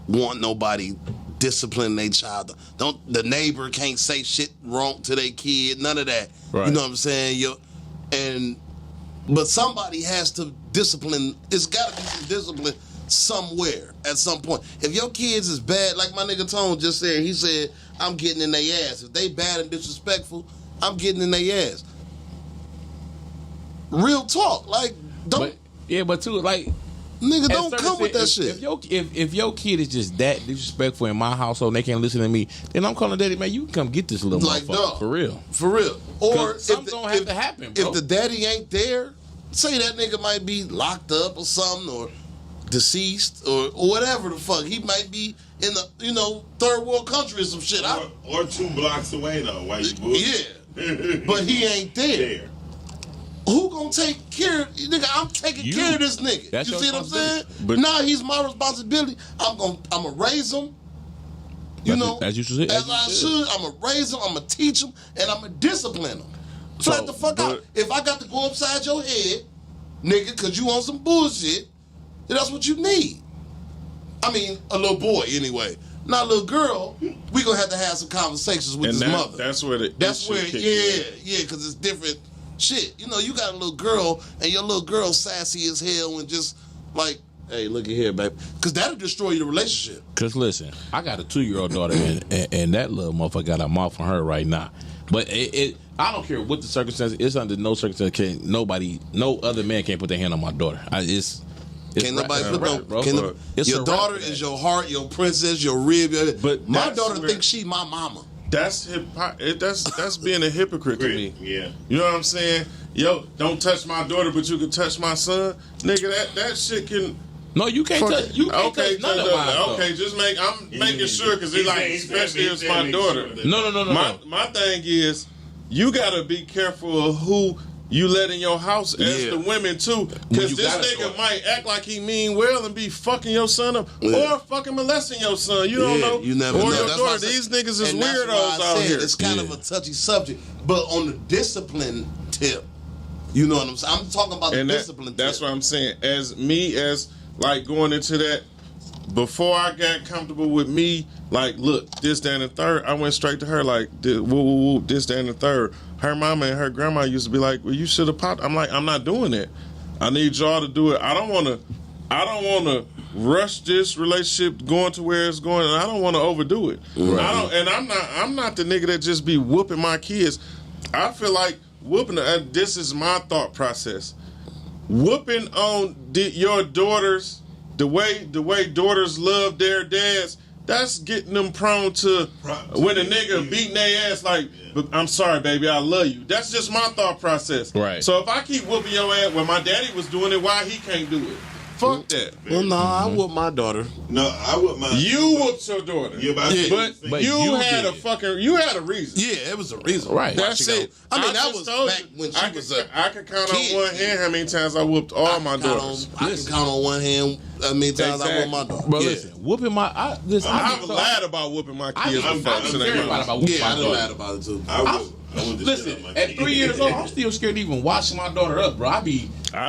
want nobody disciplining their child. The neighbor can't say shit wrong to their kid. None of that. Right. You know what I'm saying? But somebody has to discipline. It's got to be some discipline somewhere at some point. If your kids is bad, like my nigga Tone just said, he said, I'm getting in their ass. If they bad and disrespectful, I'm getting in their ass. Real talk. Like, don't. But too, like, nigga, don't come with that shit. If your kid is just that disrespectful in my household and they can't listen to me, then I'm calling daddy, man, you can come get this little motherfucker. Dog, for real. For real. Or something's gonna have to happen, bro. If the daddy ain't there, say that nigga might be locked up or something, or deceased, or whatever the fuck. He might be in the third world country or some shit. Or 2 blocks away though, white boy. Yeah. But he ain't there. Who gonna take care of nigga? I'm taking care of this nigga. You see what I'm saying? But now he's my responsibility. I'm gonna raise him. As you should. As I should. I'm gonna raise him. I'm gonna teach him, and I'm gonna discipline him. Flat the fuck out. If I got to go upside your head, nigga, because you on some bullshit, then that's what you need. I mean, a little boy anyway. Not a little girl. We gonna have to have some conversations with his mother. That's where because it's different. Shit, you got a little girl and your little girl sassy as hell and just like, hey, look at here, baby, because that'll destroy your relationship. Because listen, I got a 2-year-old daughter and that little motherfucker got a mouth on her right now. But I don't care what the circumstances. It's under no circumstances no other man can't put their hand on my daughter. Can't nobody put no. bro. Your daughter is your heart, your princess, your rib. But my that's daughter where- thinks she my mama. That's that's being a hypocrite to me. Yeah. You know what I'm saying? Yo, don't touch my daughter, but you can touch my son, nigga. That shit can. No, you can't touch. You can't Okay, touch none of mine. okay, just I'm making sure because it's like, especially if it's my daughter. No. My thing is, you gotta be careful of who you let in your house as the women too, because this nigga might act like he mean well and be fucking your son up or fucking molesting your son. You don't know. You never or know. your That's why daughter. I These said- niggas is and that's why weirdos I out said here. It's kind of a touchy subject, but on the discipline tip, you know what I'm saying? I'm talking about the discipline That's tip. what I'm saying. As like going into that, before I got comfortable with me, like, look, this, that, and the third, I went straight to her, like, this, that, and the third. Her mama and her grandma used to be like, well, you should have popped. I'm like, I'm not doing that. I need y'all to do it. I don't want to rush this relationship going to where it's going, and I don't want to overdo it. Right. I'm not the nigga that just be whooping my kids. I feel like whooping. This is my thought process. Whooping on your daughters, the way daughters love their dads. That's getting them prone to when a nigga beating their ass like, I'm sorry, baby, I love you. That's just my thought process. Right. So if I keep whooping your ass when my daddy was doing it, why he can't do it? Fuck that. Well, no, I whoop my daughter. No, I would my. You whooped your daughter. Yeah, but you had a reason. Yeah, it was a reason. Right. why That's she it. I mean, that just was told back you, when she was a I could count kid. on one hand how many times I whooped all my daughters. I can count on one hand how many times I whooped my daughter. Bro, Yeah. listen, whooping my. I've lied about whooping my kids. I've been very lied about whooping Yeah, my I done daughter. lied about it too. I would Listen, at 3 years old, I'm still scared to even washing my daughter up, bro. I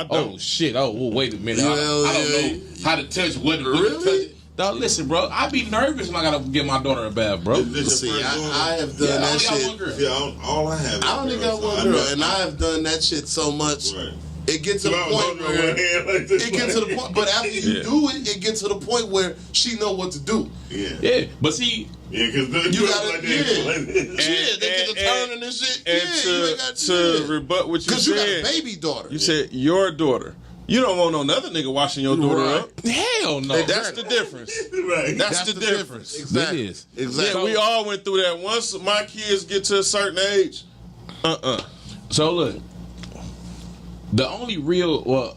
don't. Oh shit! Oh, well, wait a minute. I don't know how to touch what to touch it. Dog, listen, bro. I be nervous when I gotta get my daughter a bath, bro. See, I have done that shit. See, all I have. I only got one girl, and I have done that shit so much. Right. It gets to the point where it gets to the point. But after you do it, it gets to the point where she know what to do. Yeah, but see. Yeah, because You gotta, they get to turning and shit. And to rebut what you because said, you got a baby daughter. you said your daughter. You don't want no another nigga washing your daughter up. Hell no. That's the difference. Right. That's the difference. Exactly. It is. Exactly. Yeah, we all went through that. Once my kids get to a certain age, So look, the only real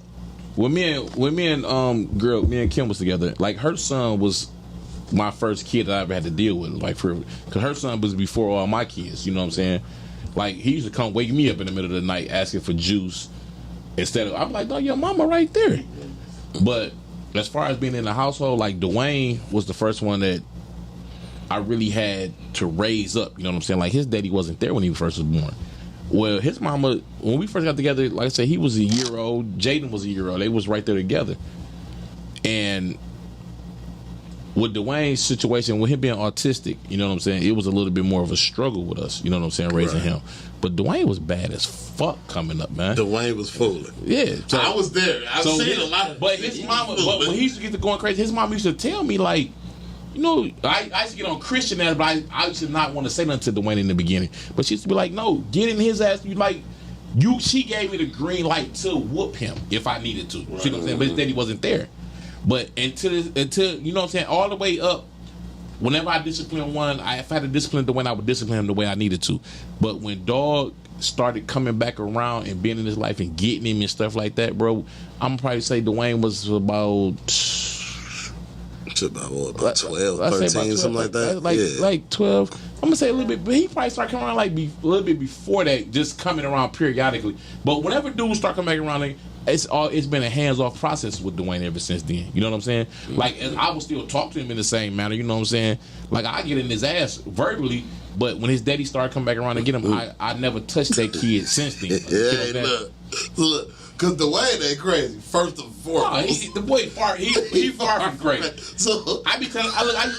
when me and Kim was together, like her son was my first kid that I ever had to deal with, like because her son was before all my kids. You know what I'm saying? Like he used to come wake me up in the middle of the night asking for juice instead of I'm like, no, your mama right there. But as far as being in the household, like Dwayne was the first one that I really had to raise up. You know what I'm saying? Like his daddy wasn't there when he first was born. Well, his mama, when we first got together, like I said, he was a year old. Jaden was a year old. They was right there together. And with Dwayne's situation, with him being autistic, you know what I'm saying, it was a little bit more of a struggle with us, you know what I'm saying, raising him. But Dwayne was bad as fuck coming up, man. Dwayne was fooling. Yeah. So, I was there. I've seen a lot of but his mama, but when he used to get to going crazy, his mom used to tell me, like, you know, I used to get on Christian ass, but I used to not want to say nothing to Dwayne in the beginning. But she used to be like, no, get in his ass. She gave me the green light to whoop him if I needed to. Right. You know what I'm saying? But his daddy wasn't there. But until you know what I'm saying, all the way up, whenever I disciplined one, if I had to discipline Dwayne, I would discipline him the way I needed to. But when Dog started coming back around and being in his life and getting him and stuff like that, bro, I'm gonna probably say Dwayne was about 12, 13, something like that. Like 12. I'm gonna say a little bit, but he probably started coming around like a little bit before that, just coming around periodically. But whenever dudes start coming back around, like, it's been a hands-off process with Dwayne ever since then. You know what I'm saying? Like, and I will still talk to him in the same manner. You know what I'm saying? Like, I get in his ass verbally, but when his daddy started coming back around and get him, I never touched that kid since then. Look. Cause Dwayne ain't crazy. First and foremost, the boy far. He far from crazy. So I used to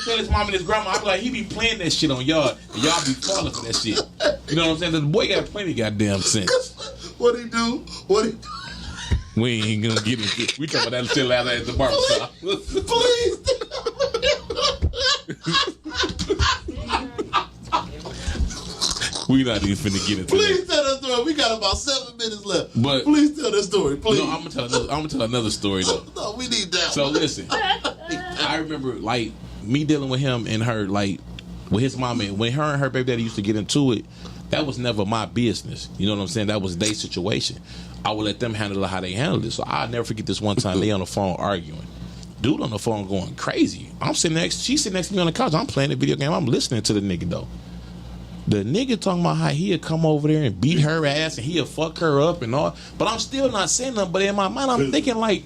tell his mom and his grandma, I be like, he be playing that shit on y'all, and y'all be falling for that shit. You know what I'm saying? The boy got plenty of goddamn sense. What he do? We ain't gonna get into it. We talking about that shit last night at the barbershop. We not even finna get into Please that. tell that story. We got about 7 minutes left. But please tell that story. Please. No, I'm gonna tell another story though. No, We need that. So listen, I remember like me dealing with him and her, like with his mama. When her and her baby daddy used to get into it, that was never my business. You know what I'm saying? That was their situation. I would let them handle it how they handled it. So I'll never forget this one time they on the phone arguing. Dude on the phone going crazy. She's sitting next to me on the couch. I'm playing the video game. I'm listening to the nigga though. The nigga talking about how he'll come over there and beat her ass and he'll fuck her up and all. But I'm still not saying nothing. But in my mind, I'm thinking like,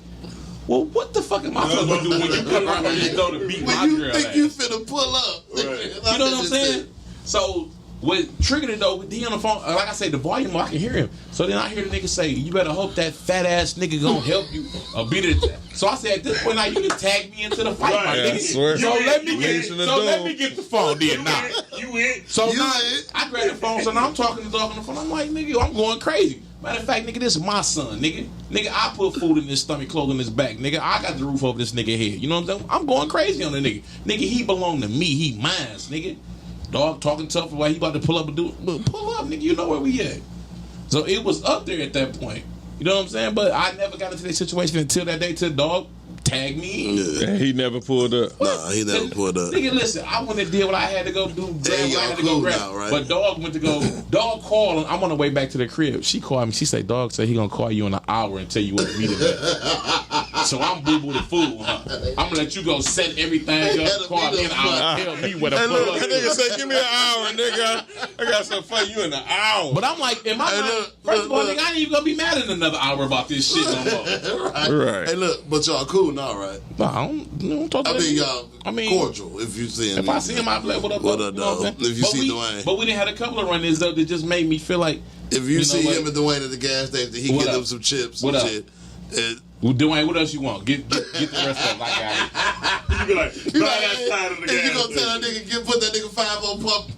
well, what the fuck am I supposed to do when you come out and go to beat my girl ass? You finna pull up. Right. You know what I'm saying? So what triggered it though, with he on the phone, like I say, the volume, I can hear him. So then I hear the nigga say, you better hope that fat ass nigga gonna help you or beat it. So I said, at this point now you can tag me into the fight, my Right, I nigga. swear. So let me Legion get the phone then now. You in? So You now in. I grab the phone, so now I'm talking to the dog on the phone. I'm like, nigga, I'm going crazy. Matter of fact, nigga, this is my son, nigga. Nigga, I put food in his stomach, clothes on his back. Nigga, I got the roof over this nigga head. You know what I'm saying? I'm going crazy on the nigga. Nigga, he belong to me. He mines, nigga. Dog talking tough while he about to pull up and do it. Pull up, nigga. You know where we at. So it was up there at that point. You know what I'm saying? But I never got into that situation until that day till dog tagged me. Yeah. And he never pulled up. Nah, he never pulled up. Nigga, listen, I went to deal what I had to go do. Grab what I had to go cool grab. now, right? But dog went to go. Dog called. I'm on the way back to the crib. She called me. She said, dog said he gonna call you in an hour and tell you what to meet him at. So I'm boo-boo the fool. Huh? I'm gonna let you go set everything up. Call me an hour. Tell me where to Hey, pull look, up. that nigga say, give me an hour, nigga. I got something for you in an hour. But I'm like, in my Hey, mind, look, first of all, look. nigga, I ain't even gonna be mad in another hour about this shit no more. Right. Hey, look, but y'all cool now, right? No, I don't talk to I that mean, nigga. y'all I mean, cordial if you see him. If I see him, I'll be like, what up, What up, you know what I'm dog? saying? If you But see we- Dwayne. But we done had a couple of run-ins, though, that just made me feel like, If you know see what? him and Dwayne at the gas station, he What get up? them some chips What and up? shit. well, Dwayne, what else you want? Get the rest of it. I got it. You be like, You buy like, that side of the if you gas gonna tell that nigga, put that nigga 5 on pump.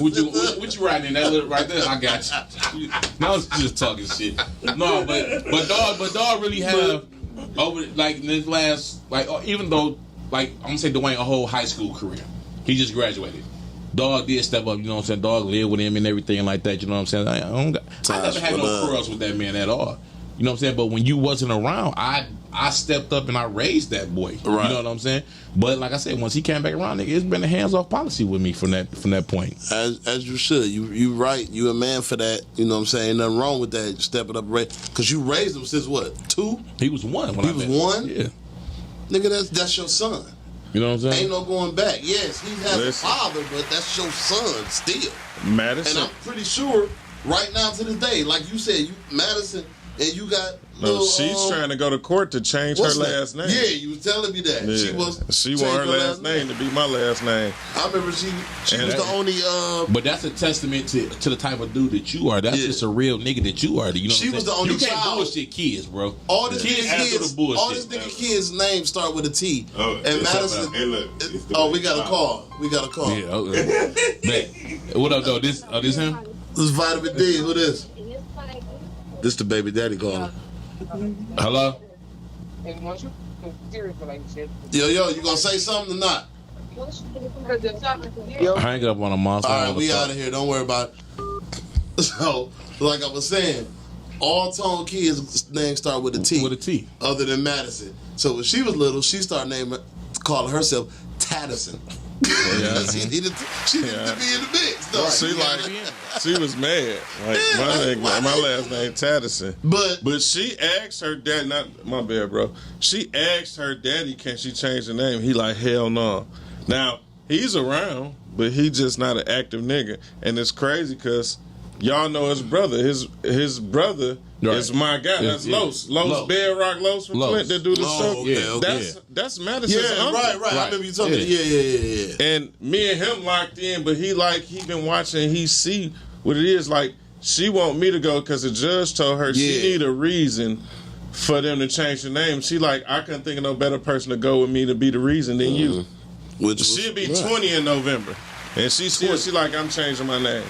What you riding in that little right there? I got you. Now it's just talking shit. No, but dog really have over like in this last even though like I'm gonna say Dwayne a whole high school career, he just graduated. Dog did step up, you know what I'm saying? Dog lived with him and everything like that, you know what I'm saying? I never had no quarrels with that man at all. You know what I'm saying? But when you wasn't around, I stepped up and I raised that boy. Right. You know what I'm saying? But like I said, once he came back around, nigga, it's been a hands-off policy with me from that point. As you should. You right. You a man for that. You know what I'm saying? Ain't nothing wrong with that. Stepping up, because you raised him since what? 2? He was 1 when He I was met him. 1? Yeah. Nigga, that's your son. You know what I'm saying? Ain't no going back. Yes, he has Listen. a father, but that's your son still. And Madison. I'm pretty sure right now to this day, like you said, you Madison and you got No, little, she's trying to go to court to change her what's last that? name. Yeah, you was telling me that. Yeah. She want her changed last name to be my last name. I remember she And was that- the only But that's a testament to the type of dude that you are. That's Yeah. just a real nigga that you are. You know She what I'm was saying? the only You can't child. bullshit kids, bro. all this Kids nigga after kids the bullshit. all this nigga kids' names start with a T. Oh, and it's Madison about- hey, look, it's the Oh, way we got a it's call. We got a call. Yeah. Okay. Bet. What up, though? This him? This is Vitamin D. Who this? This the baby daddy calling. Hello? Yo, you gonna say something or not? Hang up on a monster. All right, we out of here. Don't worry about it. So, like I was saying, all Tone kids' names start with a T. With a T. Other than Madison. So when she was little, she started calling herself Tattison. Yeah. she needed to be in the mix. Though. She was mad. Like my last name Tattison. But She asked her dad, not my bad, bro. She asked her daddy, can she change the name? He like, hell no. Now, he's around, but he just not an active nigga. And it's crazy because y'all know his brother. His brother is my guy. That's Los. Los Bedrock Los from Los. Flint that do the show. okay, okay. That's Madison's yeah, uncle. right. I remember you talking. Yeah. And me and him locked in, but he been watching. He see what it is. Like she want me to go because the judge told her she need a reason for them to change the name. She like I couldn't think of no better person to go with me to be the reason than you. Which She'll be 20 in November, and she like I'm changing my name.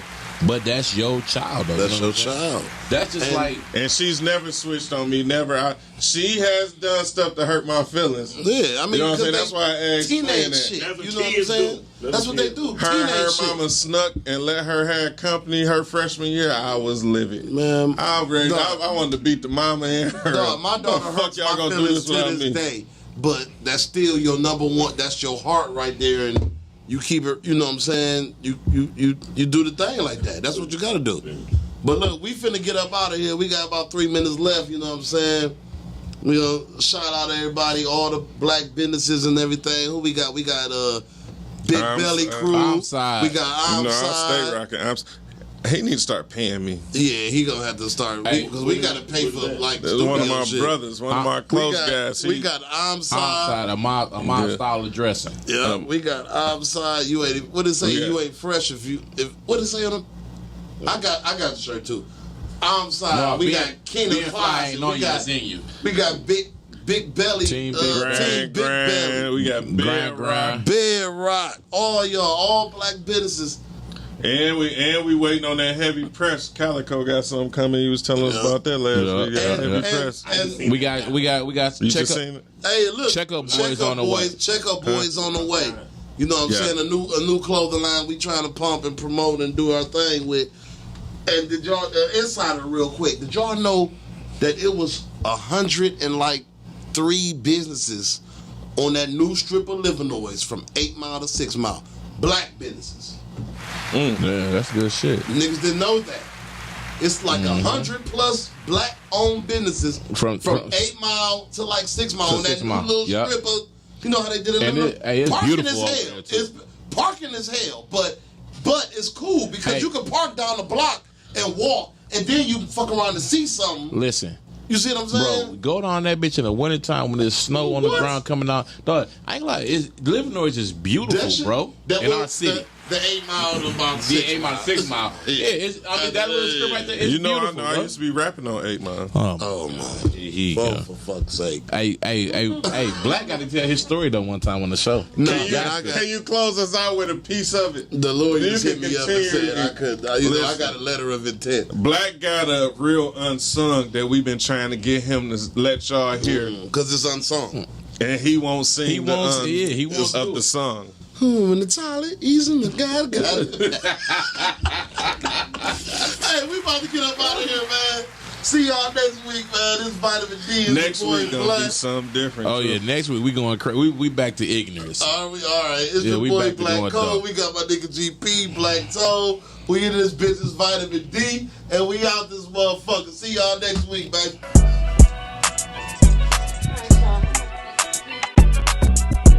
But that's your child, though. That's you know your what I'm saying? child. That's just And- like And she's never switched on me. Never. She has done stuff to hurt my feelings. Yeah, I mean, You know what I'm saying? 'cause That's why I asked teenage playing that. shit. That's what You know what I'm kids saying? do. That's what they do. Her and her Teenage shit. mama snuck and let her have company her freshman year. I was livid. Man, I dog. wanted to beat the mama and her. Dog, my daughter What the fuck hurts y'all my gonna do feelings this without to this me? day. But that's still your number one. That's your heart right there, and you keep it. You know what I'm saying? You do the thing like that. That's what you got to do. But look, we finna get up out of here. We got about 3 minutes left. You know what I'm saying? You know, shout out to everybody, all the black businesses and everything. Who we got? We got Big Belly Crew. Armside. We got You know, I'll Armside. stay rocking. He need to start paying me. Yeah, he gonna have to start Hey, because we gotta pay for like That's one of studio my shit. brothers, one of my We close got, guys. we got Armside. outside a mob style of dressing. Yeah, we got Armside. You ain't. What it say? Yeah. You ain't fresh if what it say on them? I got the shirt too. Armside. No, we being- got Keenan being fly ain't Closet. on We you, got it's in you. We got Big Belly. Team Big Team Grand, Big Belly. we got Grand, Grand, Bed Rock. All y'all, all black businesses. and we waiting on that heavy press. Calico got something coming. He was telling us Yeah. about that last Yeah. week. Yeah, And- heavy and- press. and- We got You check just up. seen it? Hey, look. Check Up Boys on the way. Check Up Boys on the way. You know what I'm Yeah. saying? A new clothing line we trying to pump and promote and do our thing with. And did y'all insider real quick? Did y'all know that it was 103 businesses on that new strip of Livernois from 8 Mile to 6 Mile? Black businesses. Yeah, that's good shit. Niggas didn't know that. It's like 100 plus black owned businesses From 8 Mile to like 6 Mile To on that 6 new Mile. little Yep. strip of, you know how they did it? And in it's parking beautiful as over hell. there, too. It's parking as hell, but it's cool because Hey. you can park down the block and walk, and then you can fuck around and see something. Listen, You see what I'm bro, saying? go down that bitch in the wintertime when there's snow on the What? ground coming out. Dog, I ain't like living noise is beautiful, That shit- bro. that In was our city. The 8 Mile to about The 6 8 mile, 6 mile. Yeah, it's, I mean that little strip right there. It's You know, beautiful, I bro. used to be rapping on 8 Mile. Oh man! He, Oh, for fuck's sake! hey, Black got to tell his story though one time on the show. No, Can you, can you close us out with a piece of it? The lawyer You just can hit me up and continue. said I could. I Listen. got a letter of intent. Black got a real unsung that we've been trying to get him to let y'all hear, Because it's unsung. and he won't sing He won't. Yeah, he won't of do the it. song. In the toilet, easing the God got it. Hey, we about to get up out of here, man. See y'all next week, man. This Vitamin D is Next your boy week gonna Black. be something different. Oh too. yeah, next week we going crazy. We back to ignorance. All right. It's Yeah, your we boy back to Black going Cole. dumb. We got my nigga GP, Black Toe. We in this business Vitamin D, and we out this motherfucker. See y'all next week, man.